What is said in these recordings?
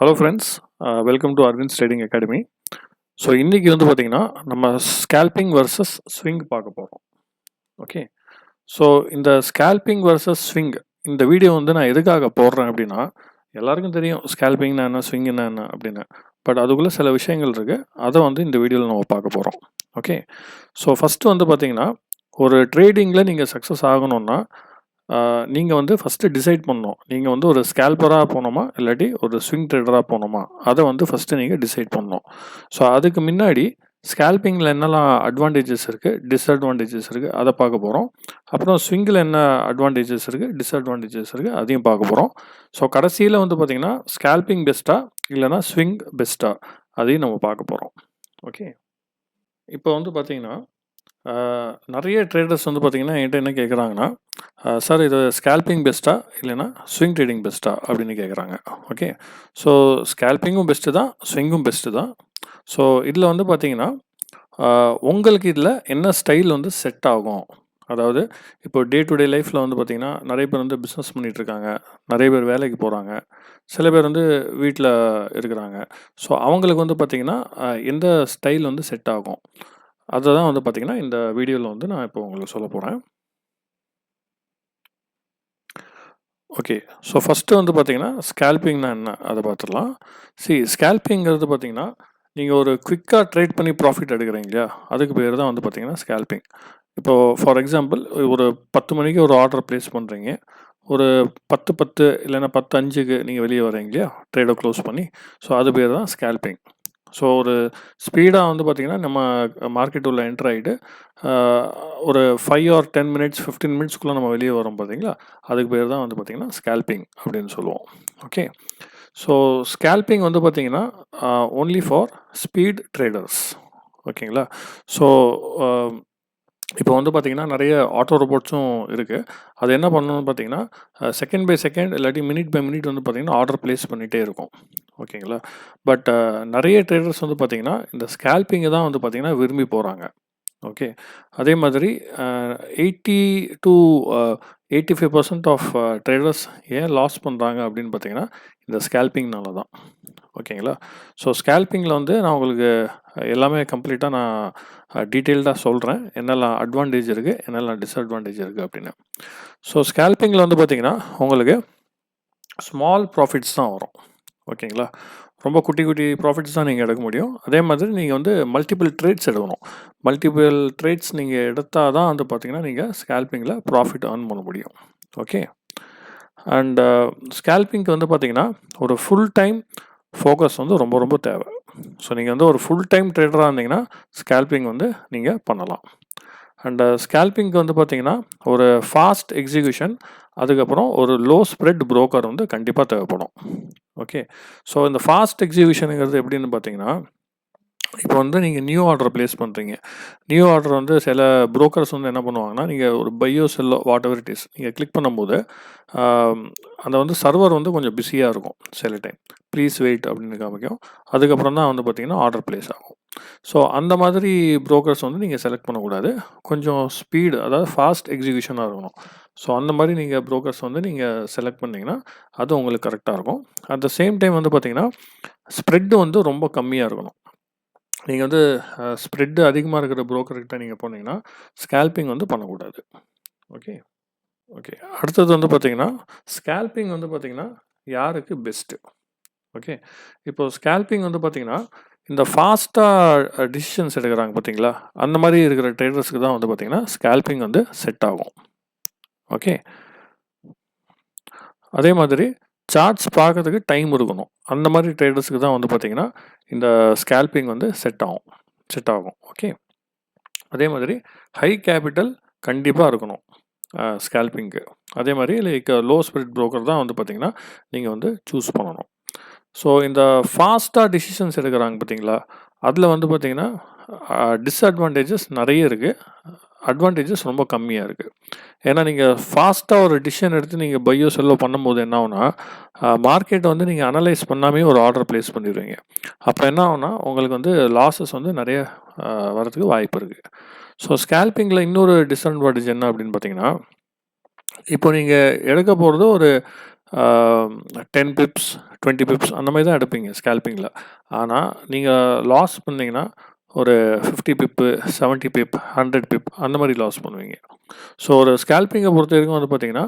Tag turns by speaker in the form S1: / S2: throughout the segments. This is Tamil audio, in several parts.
S1: Hello friends, welcome to Aravind's trading academy. So இன்றைக்கி வந்து பார்த்திங்கன்னா நம்ம ஸ்கேல்பிங் வர்சஸ் ஸ்விங் பார்க்க போகிறோம். ஓகே, ஸோ இந்த ஸ்கேல்பிங் வர்சஸ் ஸ்விங் இந்த வீடியோ வந்து நான் எதுக்காக போடுறேன் அப்படின்னா, எல்லாருக்கும் தெரியும் ஸ்கேல்பிங்னா என்ன, ஸ்விங்னா என்ன அப்படின்னு. பட் அதுக்குள்ளே சில விஷயங்கள் இருக்குது, அதை வந்து இந்த வீடியோவில் நம்ம பார்க்க போகிறோம். ஓகே, ஸோ ஃபஸ்ட்டு வந்து பார்த்திங்கன்னா, ஒரு ட்ரேடிங்கில் நீங்கள் சக்ஸஸ் ஆகணும்னா நீங்கள் வந்து ஃபஸ்ட்டு டிசைட் பண்ணணும். நீங்கள் வந்து ஒரு ஸ்கேல்பராக போகணுமா, இல்லாட்டி ஒரு ஸ்விங் ட்ரேடராக போகணுமா, அதை வந்து ஃபஸ்ட்டு நீங்கள் டிசைட் பண்ணணும். ஸோ அதுக்கு முன்னாடி ஸ்கேல்பிங்கில் என்னெல்லாம் அட்வான்டேஜஸ் இருக்குது, டிஸ்அட்வான்டேஜஸ் இருக்குது, அதை பார்க்க போகிறோம். அப்புறம் ஸ்விங்கில் என்ன அட்வான்டேஜஸ் இருக்குது, டிஸ்அட்வான்டேஜஸ் இருக்குது, அதையும் பார்க்க போகிறோம். ஸோ கடைசியில் வந்து பார்த்திங்கன்னா ஸ்கேல்பிங் பெஸ்ட்டாக இல்லைனா ஸ்விங் பெஸ்ட்டாக, அதையும் நம்ம பார்க்க போகிறோம். ஓகே, இப்போ வந்து பார்த்திங்கன்னா நிறைய ட்ரேடர்ஸ் வந்து பார்த்திங்கன்னா என்கிட்ட என்ன கேட்குறாங்கன்னா, சார் இது ஸ்கேல்பிங் பெஸ்ட்டா இல்லைனா ஸ்விங் ட்ரேடிங் பெஸ்ட்டா அப்படின்னு கேட்குறாங்க. ஓகே, ஸோ ஸ்கேல்பிங்கும் பெஸ்ட்டு தான், ஸ்விங்கும் பெஸ்ட்டு தான். ஸோ இதில் வந்து பார்த்திங்கன்னா உங்களுக்கு இதில் என்ன ஸ்டைல் வந்து செட் ஆகும். அதாவது இப்போ டே டு டே லைஃப்பில் வந்து பார்த்திங்கன்னா நிறைய பேர் வந்து பிஸ்னஸ் பண்ணிகிட்ருக்காங்க, நிறைய பேர் வேலைக்கு போகிறாங்க, சில பேர் வந்து வீட்டில் இருக்கிறாங்க. ஸோ அவங்களுக்கு வந்து பார்த்திங்கன்னா எந்த ஸ்டைல் வந்து செட் ஆகும், அதை தான் வந்து பார்த்திங்கன்னா இந்த வீடியோவில் வந்து நான் இப்போ உங்களுக்கு சொல்ல போகிறேன். ஓகே, ஸோ ஃபஸ்ட்டு வந்து பார்த்திங்கன்னா ஸ்கேல்பிங்னா என்ன அதை பார்த்துடலாம். ஸ்கேல்பிங்கிறது பார்த்திங்கன்னா நீங்கள் ஒரு குவிக்காக ட்ரேட் பண்ணி ப்ராஃபிட் எடுக்கிறீங்க இல்லையா, அதுக்கு பேர் தான் வந்து பார்த்திங்கன்னா ஸ்கேல்பிங். இப்போது ஃபார் எக்ஸாம்பிள் ஒரு 10 மணிக்கு ஒரு ஆர்டர் ப்ளேஸ் பண்ணுறீங்க, ஒரு 10:10 இல்லைன்னா 10:05க்கு நீங்கள் வெளியே வரீங்க இல்லையா ட்ரேடை க்ளோஸ் பண்ணி. ஸோ அது பேர் தான் ஸ்கேல்பிங். ஸோ ஒரு ஸ்பீடாக வந்து பார்த்திங்கன்னா நம்ம மார்க்கெட் உள்ள என்ட்ரு ஆகிட்டு ஒரு 5 or 10 minutes 15 minutesக்குள்ளே நம்ம வெளியே வரோம் பார்த்தீங்களா, அதுக்கு பேர் தான் வந்து பார்த்திங்கன்னா ஸ்கேல்பிங் அப்படின்னு சொல்லுவோம். ஓகே, ஸோ ஸ்கேல்பிங் வந்து பார்த்திங்கன்னா ஒன்லி ஃபார் ஸ்பீட் ட்ரேடர்ஸ். ஓகேங்களா, ஸோ இப்போ வந்து பார்த்திங்கன்னா நிறைய ஆட்டோ ரோபோட்ஸும் இருக்குது. அது என்ன பண்ணணும்னு பார்த்தீங்கன்னா செகண்ட் பை செகண்ட் இல்லாட்டி மினிட் பை மினிட் வந்து பார்த்திங்கன்னா ஆர்டர் ப்ளேஸ் பண்ணிகிட்டே இருக்கும். ஓகேங்களா, பட் நிறைய ட்ரேடர்ஸ் வந்து பார்த்திங்கன்னா இந்த ஸ்கேல்பிங்கை தான் வந்து பார்த்திங்கன்னா விரும்பி போகிறாங்க. ஓகே, அதே மாதிரி 80 to 85% ஆஃப் ட்ரேடர்ஸ் ஏன் லாஸ் பண்ணுறாங்க அப்படின்னு பார்த்தீங்கன்னா இந்த ஸ்கேல்பிங்னால தான். ஓகேங்களா, ஸோ ஸ்கேல்பிங்கில் வந்து நான் உங்களுக்கு எல்லாமே கம்ப்ளீட்டாக நான் டீட்டெயில்டாக சொல்கிறேன், என்னெல்லாம் அட்வான்டேஜ் இருக்குது, என்னெல்லாம் டிஸ்அட்வான்டேஜ் இருக்குது அப்படின்னு. ஸோ ஸ்கேல்பிங்கில் வந்து பார்த்திங்கன்னா உங்களுக்கு ஸ்மால் ப்ராஃபிட்ஸ் தான் வரும். ஓகேங்களா, ரொம்ப குட்டி குட்டி ப்ராஃபிட்ஸ் தான் நீங்கள் எடுக்க முடியும். அதே மாதிரி நீங்கள் வந்து மல்டிபிள் ட்ரேட்ஸ் எடுக்கணும். மல்டிபிள் ட்ரேட்ஸ் நீங்கள் எடுத்தால் தான் வந்து பார்த்திங்கன்னா நீங்கள் ஸ்கேல்பிங்கில் ப்ராஃபிட் ஏர்ன் பண்ண முடியும். ஓகே, அண்ட் ஸ்கேல்பிங்க்கு வந்து பார்த்திங்கன்னா ஒரு ஃபுல் டைம் ஃபோக்கஸ் வந்து ரொம்ப ரொம்ப தேவை. ஸோ நீங்கள் வந்து ஒரு ஃபுல் டைம் ட்ரேடராக இருந்தீங்கன்னா ஸ்கேல்பிங் வந்து நீங்கள் பண்ணலாம். அண்டு ஸ்கேல்பிங்க்கு வந்து பார்த்திங்கன்னா ஒரு ஃபாஸ்ட் எக்ஸிக்யூஷன், அதுக்கப்புறம் ஒரு லோ ஸ்ப்ரெட் புரோக்கர் வந்து கண்டிப்பாக தேவைப்படும். ஓகே, ஸோ இந்த ஃபாஸ்ட் எக்ஸிக்யூஷனுங்கிறது எப்படின்னு பார்த்தீங்கன்னா, இப்போ வந்து நீங்கள் நியூ ஆர்டர் ப்ளேஸ் பண்ணுறீங்க. நியூ ஆர்டர் வந்து சில புரோக்கர்ஸ் வந்து என்ன பண்ணுவாங்கன்னா, நீங்கள் ஒரு பையோ செல்லோ வாட் எவர் இட் இஸ் நீங்கள் கிளிக் பண்ணும்போது அந்த வந்து சர்வர் வந்து கொஞ்சம் பிஸியாக இருக்கும். சில டைம் ப்ளீஸ் வெயிட் அப்படின்னு காமிக்கும். அதுக்கப்புறம் தான் வந்து பார்த்திங்கன்னா ஆர்டர் ப்ளேஸ் ஆகும். ஸோ அந்த மாதிரி புரோக்கர்ஸ் வந்து நீங்கள் செலக்ட் பண்ணக்கூடாது. கொஞ்சம் ஸ்பீடு, அதாவது ஃபாஸ்ட் எக்ஸிக்யூஷனாக இருக்கணும். ஸோ அந்த மாதிரி நீங்கள் புரோக்கர்ஸ் வந்து நீங்கள் செலக்ட் பண்ணிங்கன்னா அது உங்களுக்கு கரெக்டாக இருக்கும். அட் த சேம் டைம் வந்து பார்த்திங்கன்னா ஸ்ப்ரெட்டு வந்து ரொம்ப கம்மியாக இருக்கணும். நீங்கள் வந்து ஸ்ப்ரெட்டு அதிகமாக இருக்கிற புரோக்கர்கிட்ட நீங்கள் போனீங்கன்னா ஸ்கேல்பிங் வந்து பண்ணக்கூடாது. ஓகே ஓகே அடுத்தது வந்து பார்த்திங்கன்னா ஸ்கேல்பிங் வந்து பார்த்திங்கன்னா யாருக்கு பெஸ்ட்டு. ஓகே, இப்போ ஸ்கேல்பிங் வந்து பார்த்திங்கன்னா இந்த ஃபாஸ்ட்டாக டிசிஷன்ஸ் எடுக்கிறாங்க பார்த்தீங்களா, அந்த மாதிரி இருக்கிற ட்ரேடர்ஸ்க்கு தான் வந்து பார்த்திங்கன்னா ஸ்கேல்பிங் வந்து செட் ஆகும். ஓகே, அதே மாதிரி சார்ட்ஸ் பார்க்கறதுக்கு டைம் இருக்கணும். அந்த மாதிரி ட்ரேடர்ஸுக்கு தான் வந்து பார்த்திங்கன்னா இந்த ஸ்கேல்பிங் வந்து செட் ஆகும். ஓகே, அதே மாதிரி ஹை கேபிட்டல் கண்டிப்பாக இருக்கணும் ஸ்கேல்பிங்க்கு. அதே மாதிரி லைக் லோ ஸ்ப்ரெட் புரோக்கர் தான் வந்து பார்த்திங்கன்னா நீங்கள் வந்து சூஸ் பண்ணணும். ஸோ இந்த ஃபாஸ்ட்டாக டிசிஷன்ஸ் எடுக்கிறாங்க பார்த்தீங்களா, அதில் வந்து பார்த்திங்கன்னா டிஸ்அட்வான்டேஜஸ் நிறைய இருக்குது, அட்வான்டேஜஸ் ரொம்ப கம்மியாக இருக்குது. ஏன்னா நீங்கள் ஃபாஸ்ட்டாக ஒரு டிசிஷன் எடுத்து நீங்கள் பையோ செல்லோ பண்ணும்போது என்ன ஆகுனா, மார்க்கெட்டை வந்து நீங்கள் அனலைஸ் பண்ணாமே ஒரு ஆர்டர் ப்ளேஸ் பண்ணிடுவீங்க. அப்போ என்ன ஆகுனா உங்களுக்கு வந்து லாஸஸ் வந்து நிறைய வரதுக்கு வாய்ப்பு இருக்குது. ஸோ ஸ்கேல்பிங்கில் இன்னொரு டிஸ்அட்வான்டேஜ் என்ன அப்படின்னு பார்த்தீங்கன்னா, இப்போ நீங்கள் எடுக்க போகிறது ஒரு 10 பிப்ஸ் 20 பிப்ஸ் அந்த மாதிரி தான் எடுப்பீங்க ஸ்கேல்பிங்கில். ஆனால் நீங்கள் லாஸ் பண்ணீங்கன்னா ஒரு 50 பிப்பு 70 பிப் 100 பிப் அந்த மாதிரி லாஸ் பண்ணுவீங்க. ஸோ ஒரு ஸ்கேல்பிங்கை பொறுத்த வரைக்கும் வந்து பார்த்தீங்கன்னா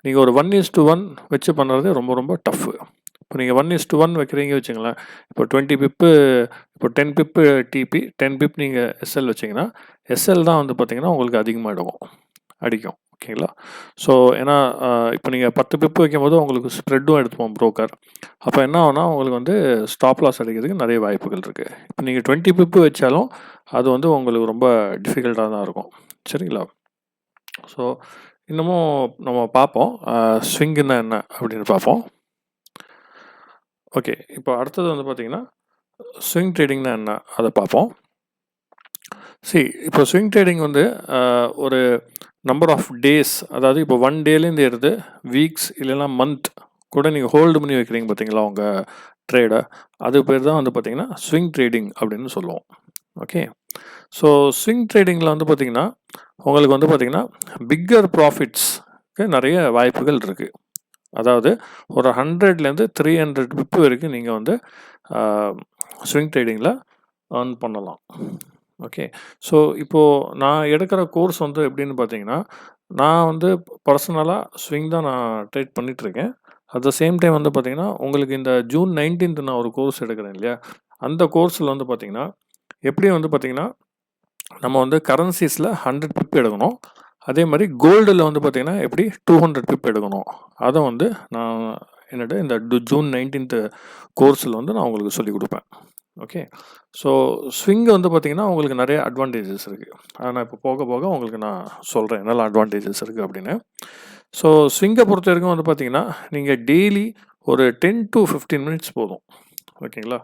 S1: நீங்கள் ஒரு 1:1 வச்சு பண்ணுறது ரொம்ப ரொம்ப டஃப்பு. இப்போ நீங்கள் 1:1 வைக்கிறீங்க வச்சுங்களேன், இப்போ 20 பிப்பு, இப்போ 10 பிப்பு டிபி 10 பிப் நீங்கள் எஸ்எல் வச்சிங்கன்னா எஸ்எல் தான் வந்து பார்த்தீங்கன்னா உங்களுக்கு அதிகமாக அடிக்கும். ஓகேங்களா? ஸோ ஏன்னா இப்போ நீங்கள் 10 பிப்பு வைக்கும்போது உங்களுக்கு ஸ்ப்ரெட்டும் எடுத்துப்போம் புரோக்கர். அப்போ என்ன ஆகும்னா உங்களுக்கு வந்து ஸ்டாப் லாஸ் அடிக்கிறதுக்கு நிறைய வாய்ப்புகள் இருக்குது. இப்போ நீங்கள் 20 பிப்பு வச்சாலும் அது வந்து உங்களுக்கு ரொம்ப டிஃபிகல்ட்டாக தான் இருக்கும். சரிங்களா? ஸோ இன்னமும் நம்ம பார்ப்போம் ஸ்விங்குன்னா என்ன அப்படின்னு பார்ப்போம். ஓகே, இப்போ அடுத்தது வந்து பார்த்தீங்கன்னா ஸ்விங் ட்ரேடிங்னா என்ன அதை பார்ப்போம். இப்போ ஸ்விங் ட்ரேடிங் வந்து ஒரு நம்பர் ஆஃப் டேஸ், அதாவது இப்போ 1 டேலேருந்து எடுத்து வீக்ஸ் இல்லைன்னா மந்த் கூட நீங்கள் ஹோல்டு பண்ணி வைக்கிறீங்க பார்த்தீங்களா உங்கள் ட்ரேடை, அது பேர் தான் வந்து பார்த்தீங்கன்னா ஸ்விங் ட்ரேடிங் அப்படின்னு சொல்லுவோம். ஓகே, ஸோ ஸ்விங் ட்ரேடிங்கில் வந்து பார்த்தீங்கன்னா உங்களுக்கு வந்து பார்த்தீங்கன்னா பிக்கர் ப்ராஃபிட்ஸ்க்கு நிறைய வாய்ப்புகள் இருக்குது. அதாவது ஒரு 100லேருந்து 300 பிப்பு வரைக்கும் நீங்கள் வந்து ஸ்விங் ட்ரேடிங்கில் ஏர்ன் பண்ணலாம். ஓகே, ஸோ இப்போது நான் எடுக்கிற கோர்ஸ் வந்து எப்படின்னு பார்த்தீங்கன்னா, நான் வந்து பர்சனலாக ஸ்விங் தான் நான் ட்ரேட் பண்ணிகிட்ருக்கேன். அட் த சேம் டைம் வந்து பார்த்தீங்கன்னா உங்களுக்கு இந்த ஜூன் 19th நான் ஒரு கோர்ஸ் எடுக்கிறேன் இல்லையா, அந்த கோர்ஸில் வந்து பார்த்தீங்கன்னா எப்படி வந்து பார்த்தீங்கன்னா நம்ம வந்து கரன்சிஸில் 100 பிப் எடுக்கணும், அதே மாதிரி கோல்டில் வந்து பார்த்தீங்கன்னா எப்படி 200 பிப் எடுக்கணும், அதை வந்து நான் என்னோட இந்த ஜூன் 19th கோர்ஸில் வந்து நான் உங்களுக்கு சொல்லிக் கொடுப்பேன். ஓகே, ஸோ ஸ்விங்கு வந்து பார்த்தீங்கன்னா உங்களுக்கு நிறைய அட்வான்டேஜஸ் இருக்குது. அதை நான் இப்போ போக போக உங்களுக்கு நான் சொல்கிறேன் என்னெல்லாம் அட்வான்டேஜஸ் இருக்குது அப்படின்னு. ஸோ ஸ்விங்கை பொறுத்த வரைக்கும் வந்து பார்த்தீங்கன்னா நீங்கள் டெய்லி ஒரு 10 to 15 மினிட்ஸ் போதும். ஓகேங்களா,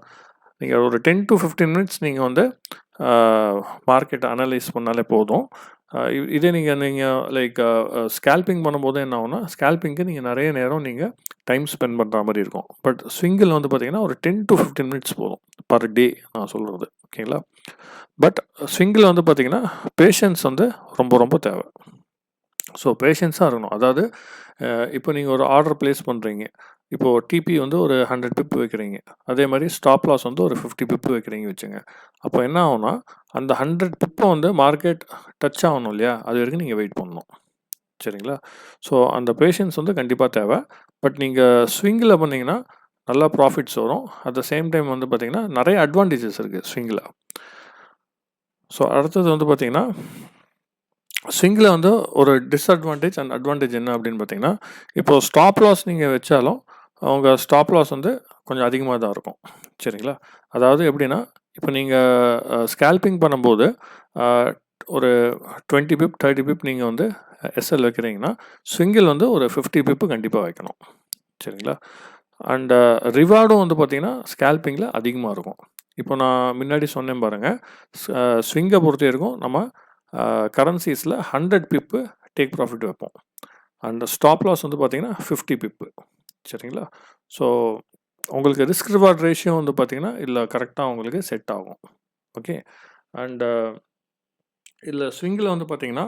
S1: நீங்கள் ஒரு 10 to 15 மினிட்ஸ் நீங்கள் வந்து மார்க்கெட்டை அனலைஸ் பண்ணாலே போதும். இதே நீங்கள் லைக் ஸ்கேல்பிங் பண்ணும்போது என்ன ஆகும்னா, ஸ்கேல்பிங்க்கு நீங்கள் நிறைய நேரம் நீங்கள் டைம் ஸ்பெண்ட் பண்ணுற மாதிரி இருக்கும். பட் ஸ்விங்கில் வந்து பார்த்தீங்கன்னா ஒரு 10 to 15 மினிட்ஸ் போதும் பர் டே நான் சொல்கிறது. ஓகேங்களா, பட் ஸ்விங்கில் வந்து பார்த்தீங்கன்னா பேஷன்ஸ் வந்து ரொம்ப ரொம்ப தேவை. ஸோ பேஷன்ஸாக இருக்கணும். அதாவது இப்போ நீங்கள் ஒரு ஆர்டர் ப்ளேஸ் பண்ணுறீங்க, இப்போது டிபி வந்து ஒரு 100 பிப் வைக்கிறீங்க, அதே மாதிரி ஸ்டாப் லாஸ் வந்து ஒரு 50 பிப் வைக்கிறீங்க வச்சுங்க. அப்போ என்ன ஆகும்னா அந்த 100 பிப்பை வந்து மார்க்கெட் டச் ஆகணும் இல்லையா, அது வரைக்கும் நீங்கள் வெயிட் பண்ணணும். சரிங்களா, ஸோ அந்த பேஷன்ஸ் வந்து கண்டிப்பாக தேவை. பட் நீங்கள் ஸ்விங்கில் பண்ணிங்கன்னா நல்லா ப்ராஃபிட்ஸ் வரும். அட் த சேம் டைம் வந்து பார்த்திங்கன்னா நிறைய அட்வான்டேஜஸ் இருக்குது ஸ்விங்கில். ஸோ அடுத்தது வந்து பார்த்திங்கன்னா ஸ்விங்கில் வந்து ஒரு டிஸ்அட்வான்டேஜ் அண்ட் அட்வான்டேஜ் என்ன அப்படின்னு பார்த்தீங்கன்னா, இப்போது ஸ்டாப் லாஸ் நீங்கள் வச்சாலும் அவங்க ஸ்டாப் லாஸ் வந்து கொஞ்சம் அதிகமாக தான் இருக்கும். சரிங்களா, அதாவது எப்படின்னா இப்போ நீங்கள் ஸ்கேல்பிங் பண்ணும்போது ஒரு 20 பிப் 30 பிப் நீங்கள் வந்து எஸ்எல் வைக்கிறீங்கன்னா, ஸ்விங்கில் வந்து ஒரு 50 பிப்பு கண்டிப்பாக வைக்கணும். சரிங்களா, அண்ட் ரிவார்டும் வந்து பார்த்திங்கன்னா ஸ்கேல்பிங்கில் அதிகமாக இருக்கும். இப்போ நான் முன்னாடி சொன்னேன் பாருங்கள், ஸ்விங்கை பொறுத்த வரைக்கும் நம்ம கரன்சிஸில் 100 பிப்பு டேக் ப்ராஃபிட் வைப்போம், அண்ட் ஸ்டாப் லாஸ் வந்து பார்த்திங்கன்னா 50 பிப்பு. சரிங்களா, ஸோ உங்களுக்கு ரிஸ்க் ரிவார்ட் ரேஷியோ வந்து பார்த்திங்கன்னா இல்லை கரெக்டாக உங்களுக்கு செட் ஆகும். ஓகே, அண்டு இல்லை ஸ்விங்கில் வந்து பார்த்திங்கன்னா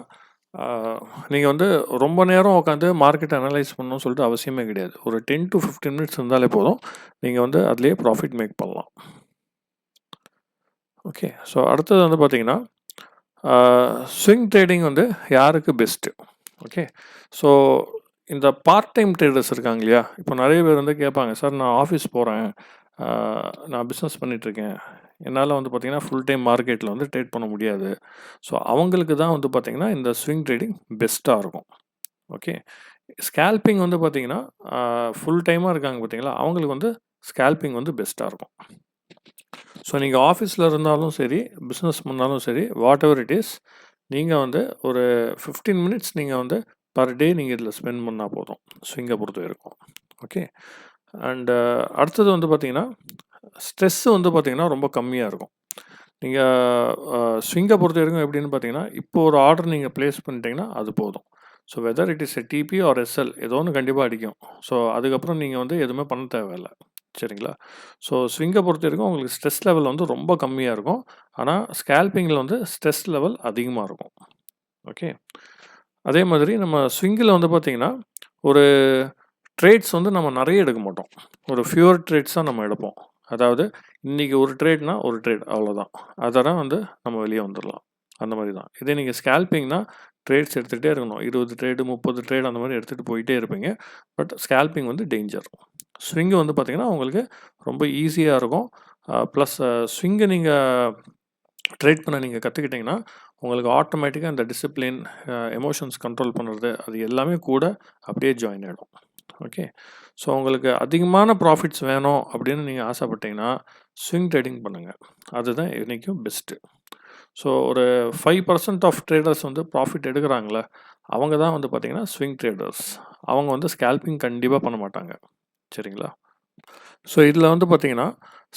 S1: நீங்கள் வந்து ரொம்ப நேரம் உட்காந்து மார்க்கெட் அனலைஸ் பண்ணணும்னு சொல்லிட்டு அவசியமே கிடையாது. ஒரு 10 to 15 மினிட்ஸ் இருந்தாலே போதும், நீங்கள் வந்து அதுலேயே ப்ராஃபிட் மேக் பண்ணலாம். ஓகே, ஸோ அடுத்தது வந்து பார்த்திங்கன்னா ஸ்விங் ட்ரேடிங் வந்து யாருக்கு பெஸ்ட்டு? ஓகே, ஸோ இந்த பார்ட் டைம் ட்ரேடர்ஸ் இருக்காங்க இல்லையா, இப்போ நிறைய பேர் வந்து கேட்பாங்க, சார் நான் ஆஃபீஸ் போகிறேன், நான் பிஸ்னஸ் பண்ணிகிட்ருக்கேன், என்னால் வந்து பார்த்திங்கன்னா ஃபுல் டைம் மார்க்கெட்டில் வந்து ட்ரேட் பண்ண முடியாது. ஸோ அவங்களுக்கு தான் வந்து பார்த்திங்கன்னா இந்த ஸ்விங் ட்ரேடிங் பெஸ்ட்டாக இருக்கும். ஓகே, ஸ்கேல்பிங் வந்து பார்த்திங்கன்னா ஃபுல் டைமாக இருக்காங்க பார்த்தீங்களா, அவங்களுக்கு வந்து ஸ்கேல்பிங் வந்து பெஸ்ட்டாக இருக்கும். ஸோ நீங்கள் ஆஃபீஸில் இருந்தாலும் சரி, பிஸ்னஸ் பண்ணாலும் சரி, வாட் எவர் இட் இஸ், நீங்கள் வந்து ஒரு 15 மினிட்ஸ் நீங்கள் வந்து பர் டே நீங்கள் இதில் ஸ்பெண்ட் பண்ணால் போதும் ஸ்விங்கை பொறுத்த வரைக்கும். ஓகே, அண்டு அடுத்தது வந்து பார்த்திங்கன்னா ஸ்ட்ரெஸ்ஸு வந்து பார்த்திங்கன்னா ரொம்ப கம்மியாக இருக்கும். நீங்கள் ஸ்விங்கை பொறுத்த வரைக்கும் எப்படின்னு பார்த்தீங்கன்னா, இப்போ ஒரு ஆர்டர் நீங்கள் ப்ளேஸ் பண்ணிட்டீங்கன்னா அது போதும். So whether it is a DP or SL ஏதோ ஒன்று கண்டிப்பாக அடிக்கும். ஸோ அதுக்கப்புறம் நீங்கள் வந்து எதுவுமே பண்ண தேவையில்லை. சரிங்களா, ஸோ ஸ்விங்கை பொறுத்த வரைக்கும் உங்களுக்கு ஸ்ட்ரெஸ் லெவல் வந்து ரொம்ப கம்மியாக இருக்கும், ஆனால் ஸ்கேல்பிங்கில் வந்து ஸ்ட்ரெஸ் லெவல் அதிகமாக இருக்கும். ஓகே, அதே மாதிரி நம்ம ஸ்விங்கில் வந்து பார்த்திங்கன்னா ஒரு ட்ரேட்ஸ் வந்து நம்ம நிறைய எடுக்க மாட்டோம். ஒரு ஃபியூர் ட்ரேட்ஸ் தான் நம்ம எடுப்போம். அதாவது இன்னைக்கு ஒரு ட்ரேட்னா ஒரு ட்ரேட் அவ்வளோதான். அதெல்லாம் வந்து நம்ம வெளியே வந்துடலாம். அந்த மாதிரி தான். இதே நீங்கள் ஸ்கேல்பிங்னா ட்ரேட்ஸ் எடுத்துகிட்டே இருக்கணும். 20 ட்ரேடு 30 ட்ரேட் அந்த மாதிரி எடுத்துகிட்டு போயிட்டே இருப்பீங்க. பட் ஸ்கேல்பிங் வந்து டேஞ்சர். ஸ்விங்கு வந்து பார்த்திங்கன்னா உங்களுக்கு ரொம்ப ஈஸியாக இருக்கும். ப்ளஸ் ஸ்விங்கை நீங்கள் ட்ரேட் பண்ண நீங்கள் கற்றுக்கிட்டிங்கன்னா உங்களுக்கு ஆட்டோமேட்டிக்காக அந்த டிசிப்ளின், எமோஷன்ஸ் கண்ட்ரோல் பண்ணுறது அது எல்லாமே கூட அப்படியே ஜாயின் ஆகிடும். ஓகே. ஸோ உங்களுக்கு அதிகமான ப்ராஃபிட்ஸ் வேணும் அப்படின்னு நீங்கள் ஆசைப்பட்டீங்கன்னா ஸ்விங் ட்ரேடிங் பண்ணுங்கள். அதுதான் இன்றைக்கும் பெஸ்ட்டு. ஸோ ஒரு 5% ஆஃப் ட்ரேடர்ஸ் வந்து ப்ராஃபிட் எடுக்கிறாங்களே அவங்க தான் வந்து பார்த்திங்கன்னா ஸ்விங் ட்ரேடர்ஸ். அவங்க வந்து ஸ்கேல்பிங் கண்டிப்பாக பண்ண மாட்டாங்க. சரிங்களா? ஸோ இதில் வந்து பார்த்திங்கன்னா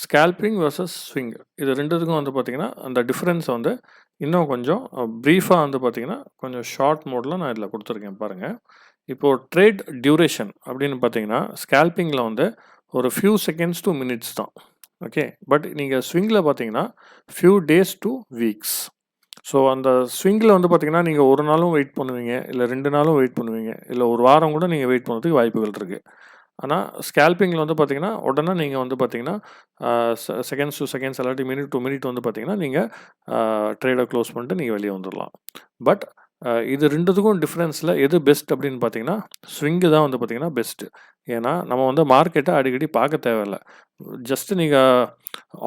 S1: ஸ்கேல்பிங் வர்சஸ் ஸ்விங் இது ரெண்டுத்துக்கும் வந்து பார்த்திங்கன்னா அந்த டிஃப்ரென்ஸ் வந்து இன்னும் கொஞ்சம் ப்ரீஃபாக வந்து பார்த்திங்கன்னா கொஞ்சம் ஷார்ட் மோடில் நான் இதில் கொடுத்துருக்கேன் பாருங்கள். இப்போது ட்ரேட் டியூரேஷன் அப்படின்னு பார்த்தீங்கன்னா ஸ்கேல்பிங்கில் வந்து ஒரு ஃபியூ செகண்ட்ஸ் டு மினிட்ஸ் தான். ஓகே. பட் நீங்கள் ஸ்விங்கில் பார்த்தீங்கன்னா few days to weeks. So அந்த ஸ்விங்கில் வந்து பார்த்தீங்கன்னா நீங்கள் ஒரு நாளும் வெயிட் பண்ணுவீங்க, இல்லை 2 நாளும் வெயிட் பண்ணுவீங்க, இல்லை ஒரு வாரம் கூட நீங்கள் வெயிட் பண்ணுறதுக்கு வாய்ப்புகள் இருக்குது. ஆனால் ஸ்கேல்பிங்கில் வந்து பார்த்தீங்கன்னா உடனே நீங்கள் வந்து பார்த்தீங்கன்னா செகண்ட்ஸ் டு செகண்ட்ஸ் இல்லாட்டி மினிட் டு மினிட் வந்து பார்த்தீங்கன்னா நீங்கள் ட்ரேடை க்ளோஸ் பண்ணிட்டு நீங்கள் வெளியே வந்துடலாம். பட் இது ரெண்டுத்துக்கும் டிஃப்ரென்ஸில் எது பெஸ்ட் அப்படின்னு பார்த்தீங்கன்னா ஸ்விங்கு தான் வந்து பார்த்தீங்கன்னா பெஸ்ட்டு. ஏன்னா நம்ம வந்து மார்க்கெட்டை அடிக்கடி பார்க்க தேவையில்லை. ஜஸ்ட்டு நீங்கள்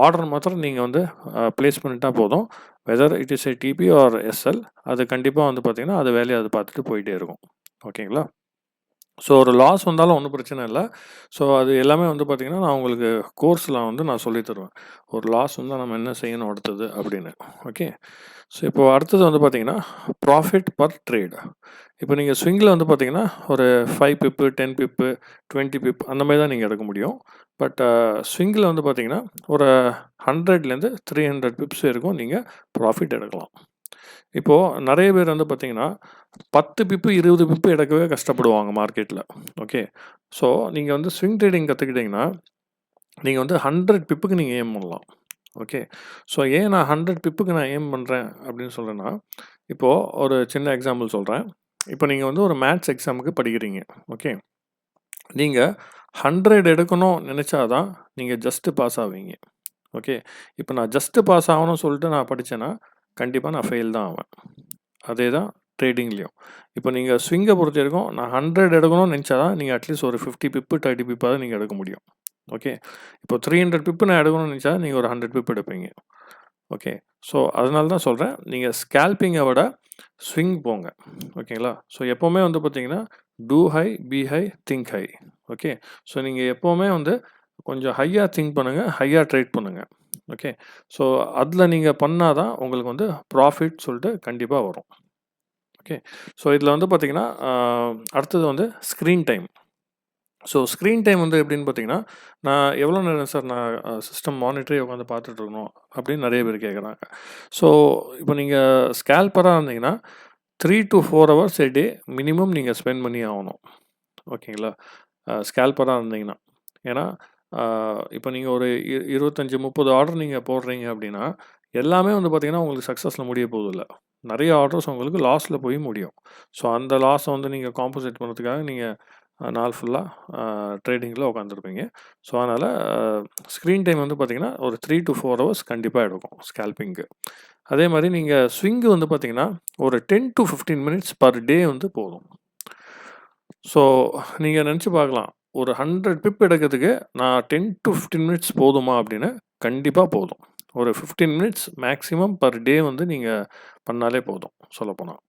S1: ஆர்டர் மாத்திரம் நீங்கள் வந்து ப்ளேஸ் பண்ணிட்டா போதும். Whether it is a DP or SL அது கண்டிப்பாக வந்து பார்த்தீங்கன்னா அது வேலையை அது பார்த்துட்டு போயிட்டே இருக்கும். ஓகேங்களா? ஸோ ஒரு லாஸ் வந்தாலும் ஒன்றும் பிரச்சனை இல்லை. ஸோ அது எல்லாமே வந்து பார்த்திங்கன்னா நான் உங்களுக்கு கோர்ஸில் வந்து நான் சொல்லி தருவேன். ஒரு லாஸ் வந்தால் நம்ம என்ன செய்யணும் அடுத்தது அப்படின்னு. ஓகே. ஸோ இப்போது அடுத்தது வந்து பார்த்திங்கன்னா ப்ராஃபிட் பர் ட்ரேட். இப்போ நீங்கள் ஸ்விங்கில் வந்து பார்த்திங்கன்னா ஒரு 5 பிப்பு 10 பிப்பு 20 பிப் அந்த மாதிரி தான் நீங்கள் எடுக்க முடியும். பட் ஸ்விங்கில் வந்து பார்த்திங்கன்னா ஒரு 100லேருந்து 300 பிப்ஸ் வரைக்கும் நீங்கள் ப்ராஃபிட் எடுக்கலாம். இப்போது நிறைய பேர் வந்து பார்த்திங்கன்னா 10 பிப்பு 20 பிப்பு எடுக்கவே கஷ்டப்படுவாங்க மார்க்கெட்டில். ஓகே. ஸோ நீங்கள் வந்து ஸ்விங் ட்ரேடிங் கற்றுக்கிட்டிங்கன்னா நீங்கள் வந்து 100 பிப்புக்கு நீங்கள் எய்ம் பண்ணலாம். ஓகே. ஸோ ஏன் நான் 100 பிப்புக்கு நான் எய்ம் பண்ணுறேன் அப்படின்னு சொல்கிறேன்னா, இப்போது ஒரு சின்ன எக்ஸாம்பிள் சொல்கிறேன். இப்போ நீங்கள் வந்து ஒரு மேத்ஸ் எக்ஸாமுக்கு படிக்கிறீங்க. ஓகே. நீங்கள் 100 எடுக்கணும் நினச்சா தான் நீங்கள் ஜஸ்ட்டு பாஸ் ஆவீங்க. ஓகே. இப்போ நான் ஜஸ்ட்டு பாஸ் ஆகணும்னு சொல்லிட்டு நான் படித்தேன்னா கண்டிப்பாக நான் ஃபெயில் தான் ஆவேன். அதே தான் ட்ரேடிங்லேயும். இப்போ நீங்கள் ஸ்விங்கை பொறுத்த வரைக்கும் நான் 100 எடுக்கணும்னு நினச்சா தான் நீங்கள் அட்லீஸ்ட் ஒரு 50 பிப்பு 30 பிப்பாவது நீங்கள் எடுக்க முடியும். ஓகே. இப்போ 300 பிப்பு நான் எடுக்கணும்னு நினச்சா நீங்கள் ஒரு 100 பிப் எடுப்பீங்க. ஓகே. ஸோ அதனால தான் சொல்கிறேன் நீங்கள் ஸ்கேல்பிங்கை விட ஸ்விங் போங்க. ஓகேங்களா? ஸோ எப்போவுமே வந்து பார்த்தீங்கன்னா do high, be high, think high. Okay. So நீங்கள் எப்போவுமே வந்து கொஞ்சம் ஹையாக திங்க் பண்ணுங்கள், ஹையாக ட்ரேட் பண்ணுங்கள். ஓகே. ஸோ அதில் நீங்கள் பண்ணால் தான் உங்களுக்கு வந்து ப்ராஃபிட் சொல்லிட்டு கண்டிப்பாக வரும். ஓகே. ஸோ இதில் வந்து பார்த்திங்கன்னா அடுத்தது வந்து screen time. So screen time வந்து எப்படின்னு பார்த்தீங்கன்னா நான் எவ்வளோ நேரம் சார் நான் சிஸ்டம் மானிட்டரே உட்காந்து பார்த்துட்ருக்கணும் அப்படின்னு நிறைய பேர் கேட்குறாங்க. ஸோ இப்போ நீங்கள் ஸ்கேல்பராக இருந்தீங்கன்னா 3 to 4 hours a day minimum நீங்கள் ஸ்பெண்ட் பண்ணி ஆகணும். ஓகேங்களா? ஸ்கேல்பராக இருந்தீங்கன்னா. ஏன்னா இப்போ நீங்கள் ஒரு 25-30 ஆர்டர் நீங்கள் போடுறீங்க அப்படின்னா எல்லாமே வந்து பார்த்திங்கன்னா உங்களுக்கு சக்ஸஸில் முடிய போதில்லை. நிறைய ஆர்டர்ஸ் உங்களுக்கு லாஸில் போய் முடியும். ஸோ அந்த லாஸை வந்து நீங்கள் காம்பன்சேட் பண்ணுறதுக்காக நீங்கள் நாள் ஃபுல்லாக ட்ரேடிங்கில் உட்காந்துருப்பீங்க. ஸோ அதனால் ஸ்க்ரீன் டைம் வந்து பார்த்திங்கன்னா ஒரு 3 to 4 hours கண்டிப்பாக எடுக்கும் ஸ்கேல்பிங்க்கு. அதே மாதிரி நீங்கள் ஸ்விங்கு வந்து பார்த்திங்கன்னா ஒரு 10 to 15 minutes பர் டே வந்து போதும். ஸோ நீங்கள் நினச்சி பார்க்கலாம் ஒரு 100 பிப் எடுக்கிறதுக்கு நான் 10 to 15 minutes போதுமா அப்படின்னு. கண்டிப்பாக போதும். ஒரு 15 minutes மேக்ஸிமம் பர் டே வந்து நீங்கள் பண்ணாலே போதும் சொல்லப்போனால்.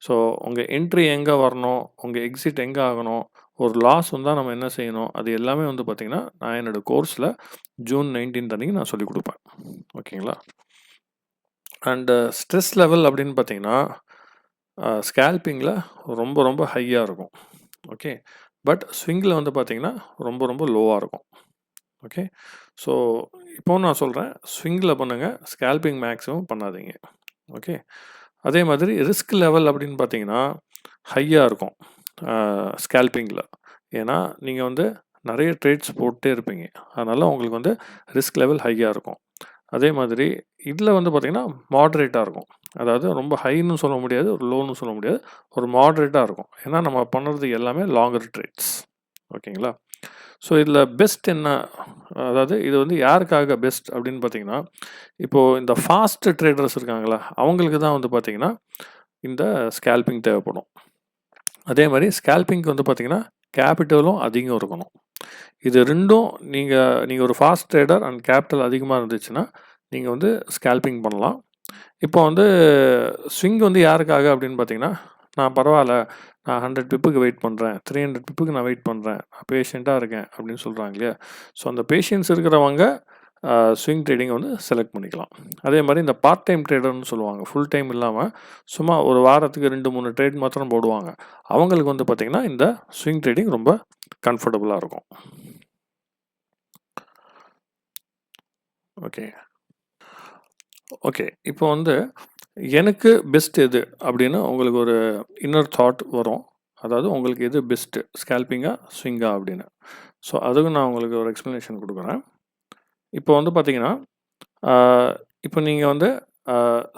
S1: ஸோ உங்கள் என்ட்ரி எங்கே வரணும், உங்கள் எக்ஸிட் எங்கே ஆகணும், ஒரு லாஸ் வந்தால் நம்ம என்ன செய்யணும், அது எல்லாமே வந்து பார்த்திங்கன்னா நான் என்னோடய கோர்ஸில் June 19th அன்றைக்கி நான் சொல்லிக் கொடுப்பேன். ஓகேங்களா? அண்டு ஸ்ட்ரெஸ் லெவல் அப்படின்னு பார்த்திங்கன்னா ஸ்கேல்பிங்கில் ரொம்ப ரொம்ப ஹையாக இருக்கும். ஓகே. பட் ஸ்விங்கில் வந்து பார்த்திங்கன்னா ரொம்ப ரொம்ப லோவாக இருக்கும். ஓகே. ஸோ இப்போது நான் சொல்கிறேன் ஸ்விங்கில் பண்ணுங்கள், ஸ்கேல்பிங் மேக்ஸிமம் பண்ணாதீங்க. ஓகே. அதே மாதிரி ரிஸ்க் லெவல் அப்படின்னு பார்த்தீங்கன்னா ஹையாக இருக்கும் ஸ்கேல்பிங்கில். ஏன்னா நீங்கள் வந்து நிறைய ட்ரேட்ஸ் போட்டே இருப்பீங்க. அதனால் உங்களுக்கு வந்து ரிஸ்க் லெவல் ஹையாக இருக்கும். அதே மாதிரி இதில் வந்து பார்த்திங்கன்னா மாட்ரேட்டாக இருக்கும். அதாவது ரொம்ப ஹைன்னு சொல்ல முடியாது, ஒரு லோன்னு சொல்ல முடியாது, ஒரு மாட்ரேட்டாக இருக்கும். ஏன்னா நம்ம பண்ணுறது எல்லாமே லாங்கர் ட்ரேட்ஸ். ஓகேங்களா? ஸோ இதில் பெஸ்ட் என்ன, அதாவது இது வந்து யாருக்காக பெஸ்ட் அப்படின்னு பார்த்தீங்கன்னா, இப்போது இந்த ஃபாஸ்ட் ட்ரேடர்ஸ் இருக்காங்களா, அவங்களுக்கு தான் வந்து பார்த்தீங்கன்னா இந்த ஸ்கேல்பிங் தேவைப்படும். அதே மாதிரி ஸ்கேல்பிங்க்கு வந்து பார்த்தீங்கன்னா கேபிட்டலும் அதிகம் இருக்கணும். இது ரெண்டும் நீங்கள் ஒரு ஃபாஸ்ட் ட்ரேடர் அண்ட் கேபிட்டல் அதிகமாக இருந்துச்சுன்னா நீங்கள் வந்து ஸ்கேல்பிங் பண்ணலாம். இப்போ வந்து ஸ்விங் வந்து யாருக்காக அப்படின்னு பார்த்தீங்கன்னா, நான் பரவாயில்ல, நான் 100 பிப்புக்கு வெயிட் பண்ணுறேன், 300 பிப்புக்கு நான் வெயிட் பண்ணுறேன், நான் பேஷண்ட்டாக இருக்கேன் அப்படின்னு சொல்கிறாங்க இல்லையா? ஸோ அந்த பேஷன்ஸ் இருக்கிறவங்க ஸ்விங் ட்ரேடிங்கை வந்து செலக்ட் பண்ணிக்கலாம். அதே மாதிரி இந்த பார்ட் டைம் ட்ரேடர்னு சொல்லுவாங்க, ஃபுல் டைம் இல்லாமல் சும்மா ஒரு வாரத்துக்கு 2-3 ட்ரேட் மாத்திரம் போடுவாங்க. அவங்களுக்கு வந்து பார்த்திங்கன்னா இந்த ஸ்விங் ட்ரேடிங் ரொம்ப கம்ஃபர்டபுளாக இருக்கும். ஓகே, இப்போ வந்து எனக்கு பெஸ்ட் எது அப்படின்னு உங்களுக்கு ஒரு இன்னர் தாட் வரும். அதாவது உங்களுக்கு எது பெஸ்ட்டு, ஸ்கேல்பிங்கா ஸ்விங்கா அப்படின்னு. ஸோ அதுக்கு நான் உங்களுக்கு ஒரு எக்ஸ்ப்ளனேஷன் கொடுக்குறேன். இப்போ வந்து பார்த்தீங்கன்னா, இப்போ நீங்கள் வந்து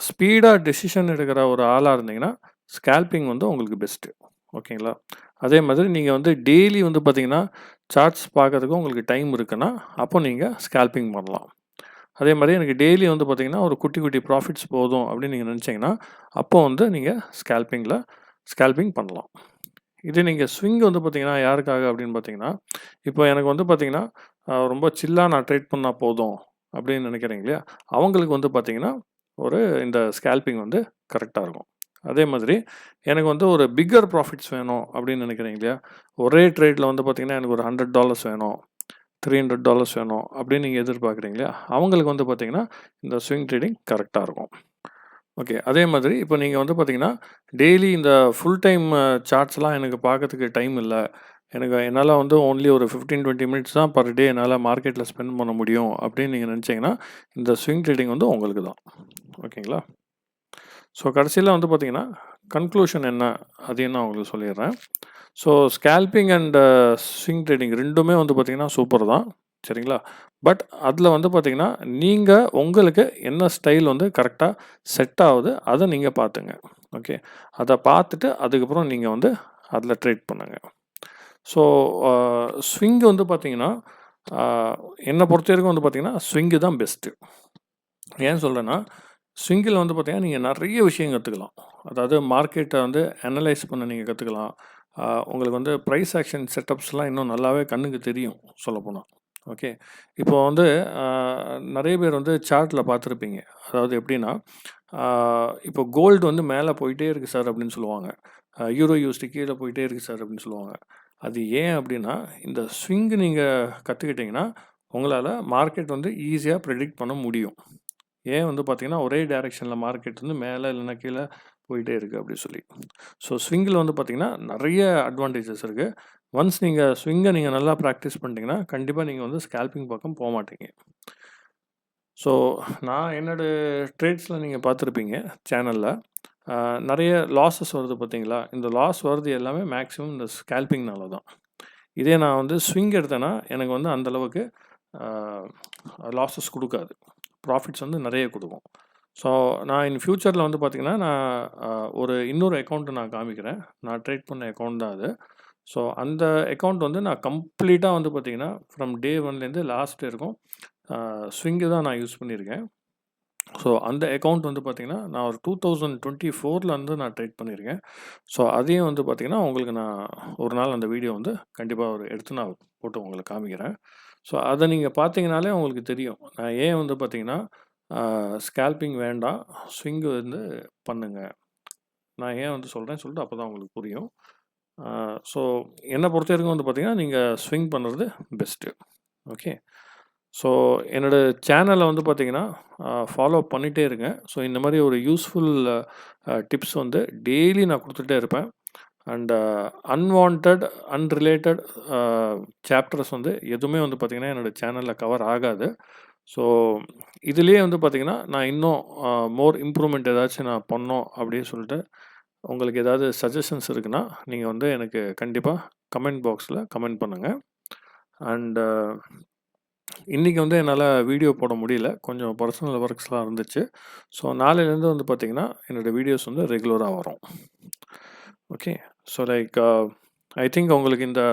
S1: ஸ்பீடாக டெசிஷன் எடுக்கிற ஒரு ஆளாக இருந்தீங்கன்னா ஸ்கேல்பிங் வந்து உங்களுக்கு பெஸ்ட்டு. ஓகேங்களா? அதே மாதிரி நீங்கள் வந்து டெய்லி வந்து பார்த்தீங்கன்னா சார்ட்ஸ் பார்க்கறதுக்கு உங்களுக்கு டைம் இருக்குன்னா அப்போ நீங்கள் ஸ்கேல்பிங் பண்ணலாம். அதே மாதிரி எனக்கு டெய்லி வந்து பார்த்தீங்கன்னா ஒரு குட்டி குட்டி ப்ராஃபிட்ஸ் போதும் அப்படின்னு நீங்கள் நினச்சிங்கன்னா அப்போ வந்து நீங்கள் ஸ்கேல்பிங் பண்ணலாம். இது நீங்கள் ஸ்விங் வந்து பார்த்தீங்கன்னா யாருக்காக அப்படின்னு பார்த்தீங்கன்னா, இப்போ எனக்கு வந்து பார்த்தீங்கன்னா ரொம்ப சில்லாக நான் ட்ரேட் பண்ணால் போதும் அப்படின்னு நினைக்கிறீங்க இல்லையா? அவங்களுக்கு வந்து பார்த்தீங்கன்னா இந்த ஸ்கேல்பிங் வந்து கரெக்டாக இருக்கும். அதே மாதிரி எனக்கு வந்து ஒரு பிக்கர் ப்ராஃபிட்ஸ் வேணும் அப்படின்னு நினைக்கிறீங்க இல்லையா? ஒரே ட்ரேடில் வந்து பார்த்தீங்கன்னா எனக்கு ஒரு $100 வேணும், $300 வேணும் அப்படின்னு நீங்கள் எதிர்பார்க்குறீங்க இல்லையா? அவங்களுக்கு வந்து பார்த்தீங்கன்னா இந்த ஸ்விங் ட்ரேடிங் கரெக்டாக இருக்கும். ஓகே. அதே மாதிரி இப்போ நீங்கள் வந்து பார்த்தீங்கன்னா டெய்லி இந்த ஃபுல் டைம் சார்ட்ஸ்லாம் எனக்கு பார்க்கறதுக்கு டைம் இல்லை, என்னால் வந்து ஓன்லி ஒரு 15-20 மினிட்ஸ் தான் பர் டே என்னால் மார்க்கெட்டில் ஸ்பெண்ட் பண்ண முடியும் அப்படின்னு நீங்கள் நினச்சிங்கன்னா இந்த ஸ்விங் ட்ரேடிங் வந்து உங்களுக்கு தான். ஓகேங்களா? ஸோ கடைசியில் வந்து பார்த்தீங்கன்னா கன்க்ளூஷன் என்ன அதையும் நான் உங்களுக்கு சொல்லிடுறேன். So scalping and swing trading ரெண்டுமே வந்து பார்த்தீங்கன்னா சூப்பர் தான், சரிங்களா? பட் அதில் வந்து பார்த்தீங்கன்னா நீங்கள் உங்களுக்கு என்ன ஸ்டைல் வந்து கரெக்டாக செட் ஆகுது அதை நீங்கள் பார்த்துங்க. ஓகே, அதை பார்த்துட்டு அதுக்கப்புறம் நீங்கள் வந்து அதில் ட்ரேட் பண்ணுங்க. ஸோ ஸ்விங் வந்து பார்த்தீங்கன்னா என்னை பொறுத்த வரைக்கும் வந்து பார்த்தீங்கன்னா ஸ்விங்கு தான் பெஸ்ட்டு. ஏன் சொல்கிறேன்னா ஸ்விங்கில் வந்து பார்த்தீங்கன்னா நீங்கள் நிறைய விஷயம் கற்றுக்கலாம். அதாவது மார்க்கெட்டை வந்து அனலைஸ் பண்ண நீங்கள் கற்றுக்கலாம். உங்களுக்கு வந்து ப்ரைஸ் ஆக்ஷன் செட்டப்ஸ்லாம் இன்னும் நல்லாவே கண்ணுக்கு தெரியும் சொல்லப்போனால். ஓகே, இப்போ வந்து நிறைய பேர் வந்து சார்ட்டில் பார்த்துருப்பீங்க. அதாவது எப்படின்னா இப்போ கோல்டு வந்து மேலே போயிட்டே இருக்குது சார் அப்படின்னு சொல்லுவாங்க, யூரோ யூஎஸ்டி கீழே போயிட்டே இருக்குது சார் அப்படின்னு சொல்லுவாங்க. அது ஏன் அப்படின்னா இந்த ஸ்விங்கு நீங்கள் கற்றுக்கிட்டிங்கன்னா உங்களால் மார்க்கெட் வந்து ஈஸியாக ப்ரெடிக்ட் பண்ண முடியும். ஏன் வந்து பார்த்தீங்கன்னா ஒரே டைரெக்ஷனில் மார்க்கெட் வந்து மேலே இல்லைன்னா கீழே போயிட்டே இருக்குது அப்படி சொல்லி. ஸோ ஸ்விங்கில் வந்து பார்த்தீங்கன்னா நிறைய அட்வான்டேஜஸ் இருக்குது. ஒன்ஸ் நீங்கள் ஸ்விங்கை நீங்கள் நல்லா ப்ராக்டிஸ் பண்ணிட்டீங்கன்னா கண்டிப்பாக நீங்கள் வந்து ஸ்கேல்பிங் பக்கம் போக மாட்டீங்க. ஸோ நான் என்னோடய ட்ரேட்ஸில் நீங்கள் பார்த்துருப்பீங்க சேனலில் நிறைய லாஸஸ் வருது பார்த்தீங்களா? இந்த லாஸ் வருது எல்லாமே மேக்ஸிமம் இந்த ஸ்கேல்பிங்னால தான். இதே நான் வந்து ஸ்விங் எடுத்தேன்னா எனக்கு வந்து அந்தளவுக்கு லாஸஸ் கொடுக்காது, ப்ராஃபிட்ஸ் வந்து நிறைய கொடுக்கும். ஸோ நான் இன் ஃப்யூச்சரில் வந்து பார்த்திங்கன்னா நான் இன்னொரு அக்கௌண்ட்டு நான் காமிக்கிறேன். நான் ட்ரேட் பண்ண அக்கௌண்ட் தான் அது. ஸோ அந்த அக்கௌண்ட் வந்து நான் கம்ப்ளீட்டாக வந்து பார்த்திங்கன்னா ஃப்ரம் டே 1லேருந்து லாஸ்ட் வரைக்கும் ஸ்விங்கு தான் நான் யூஸ் பண்ணியிருக்கேன். ஸோ அந்த அக்கௌண்ட் வந்து பார்த்திங்கன்னா நான் ஒரு 2024 வந்து நான் ட்ரேட் பண்ணியிருக்கேன். ஸோ அதையும் வந்து பார்த்திங்கன்னா உங்களுக்கு நான் ஒரு நாள் அந்த வீடியோ வந்து கண்டிப்பாக எடுத்து நான் போட்டு உங்களுக்கு காமிக்கிறேன். ஸோ அதை நீங்கள் பார்த்தீங்கனாலே உங்களுக்கு தெரியும் நான் ஏன் வந்து பார்த்திங்கன்னா ஸ்கேல்பிங் வேண்டாம், ஸ்விங்கு வந்து பண்ணுங்க, நான் ஏன் வந்து சொல்கிறேன்னு சொல்லிட்டு அப்போ தான் உங்களுக்கு புரியும். ஸோ என்னை பொறுத்த வரைக்கும் வந்து பார்த்திங்கன்னா நீங்கள் ஸ்விங் பண்ணுறது பெஸ்ட்டு. ஓகே, ஸோ என்னோடய சேனலை வந்து பார்த்திங்கன்னா ஃபாலோ பண்ணிகிட்டே இருங்க. ஸோ இந்த மாதிரி ஒரு யூஸ்ஃபுல் டிப்ஸ் வந்து டெய்லி நான் கொடுத்துட்டே இருப்பேன். அண்ட் அன்வான்ட் அன்ரிலேட்டட் சாப்டர்ஸ் வந்து எதுவுமே வந்து பார்த்திங்கன்னா என்னோடய சேனலில் கவர் ஆகாது. ஸோ இதுலேயே வந்து பார்த்திங்கன்னா நான் இன்னும் மோர் இம்ப்ரூவ்மெண்ட் ஏதாச்சும் நான் பண்ணோம் அப்படின்னு சொல்லிட்டு உங்களுக்கு ஏதாவது சஜஷன்ஸ் இருக்குன்னா நீங்கள் வந்து எனக்கு கண்டிப்பாக கமெண்ட் பாக்ஸில் கமெண்ட் பண்ணுங்கள். அண்டு இன்றைக்கி வந்து என்னால் வீடியோ போட முடியல, கொஞ்சம் பர்சனல் ஒர்க்ஸ்லாம் இருந்துச்சு. ஸோ நாளையிலேருந்து வந்து பார்த்திங்கன்னா என்னோடய வீடியோஸ் வந்து ரெகுலராக வரும். Okay, so like I think உங்களுக்கு இந்த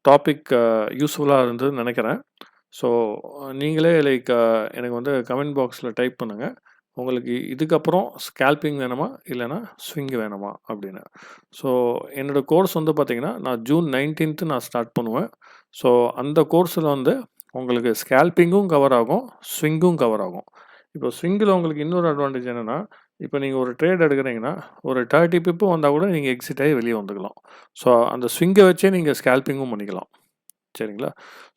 S1: டாபிக் யூஸ்ஃபுல்லாக இருந்ததுன்னு நினைக்கிறேன். ஸோ நீங்களே லைக் எனக்கு வந்து கமெண்ட் பாக்ஸில் டைப் பண்ணுங்கள். உங்களுக்கு இதுக்கப்புறம் ஸ்கேல்பிங் வேணுமா இல்லைனா ஸ்விங் வேணுமா அப்படின்னு. ஸோ என்னோடய கோர்ஸ் வந்து பார்த்திங்கன்னா நான் ஜூன் 19th நான் ஸ்டார்ட் பண்ணுவேன். ஸோ அந்த கோர்ஸில் வந்து உங்களுக்கு ஸ்கேல்பிங்கும் கவர் ஆகும், ஸ்விங்கும் கவர் ஆகும். இப்போ ஸ்விங்கில் உங்களுக்கு இன்னொரு அட்வான்டேஜ் என்னென்னா, இப்போ நீங்கள் ஒரு ட்ரேட் எடுக்கிறீங்கன்னா ஒரு 30 பிப்பு வந்தால் கூட நீங்கள் எக்ஸிட் ஆகி வெளியே வந்துக்கலாம். ஸோ அந்த ஸ்விங்கை வச்சே நீங்கள் ஸ்கேல்பிங்கும் பண்ணிக்கலாம். சரிங்களா?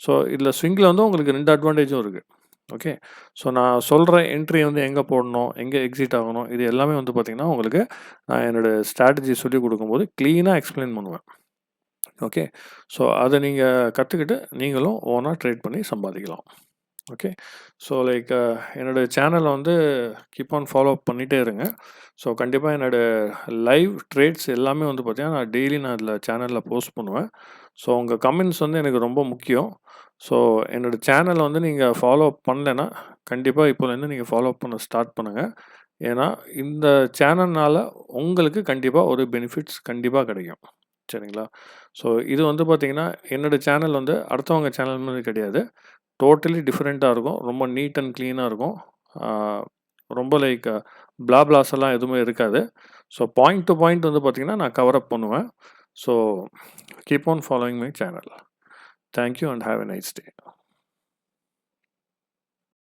S1: ஸோ இதில் ஸ்விங்கில் வந்து உங்களுக்கு 2 அட்வான்டேஜும் இருக்குது. ஓகே. ஸோ நான் சொல்கிற என்ட்ரி வந்து எங்கே போடணும், எங்கே எக்ஸிட் ஆகணும், இது எல்லாமே வந்து பார்த்திங்கன்னா உங்களுக்கு நான் என்னோடய ஸ்ட்ராட்டஜி சொல்லிக் கொடுக்கும்போது க்ளீனாக எக்ஸ்பிளைன் பண்ணுவேன். ஓகே. ஸோ அதை நீங்கள் கற்றுக்கிட்டு நீங்களும் ஓனாக ட்ரேட் பண்ணி சம்பாதிக்கலாம். ஓகே. ஸோ லைக் என்னோடய சேனலை வந்து கீப் ஆன் ஃபாலோ அப் பண்ணிகிட்டே இருங்க. ஸோ கண்டிப்பாக என்னோடய லைவ் ட்ரேட்ஸ் எல்லாமே வந்து பார்த்திங்கன்னா நான் டெய்லி நான் அதில் சேனலில் போஸ்ட் பண்ணுவேன். ஸோ உங்கள் கமெண்ட்ஸ் வந்து எனக்கு ரொம்ப முக்கியம். ஸோ என்னோடய சேனலை வந்து நீங்கள் ஃபாலோ அப் பண்ணலைன்னா கண்டிப்பாக இப்போலேருந்து நீங்கள் ஃபாலோ அப் பண்ண ஸ்டார்ட் பண்ணுங்கள். ஏன்னா இந்த சேனல்னால் உங்களுக்கு கண்டிப்பாக ஒரு பெனிஃபிட்ஸ் கண்டிப்பாக கிடைக்கும். சரிங்களா? ஸோ இது வந்து பார்த்திங்கன்னா என்னோடய சேனல் வந்து அடுத்தவங்க சேனல் மாதிரி கிடையாது. டோட்டலி டிஃப்ரெண்ட்டாக இருக்கும். ரொம்ப நீட் அண்ட் க்ளீனாக இருக்கும். ரொம்ப லைக் பிளாஸ் எல்லாம் எதுவுமே இருக்காது. ஸோ பாயிண்ட் டு பாயிண்ட் வந்து பார்த்திங்கன்னா நான் கவர் அப் பண்ணுவேன். So keep on following my channel. Thank you and have a nice day.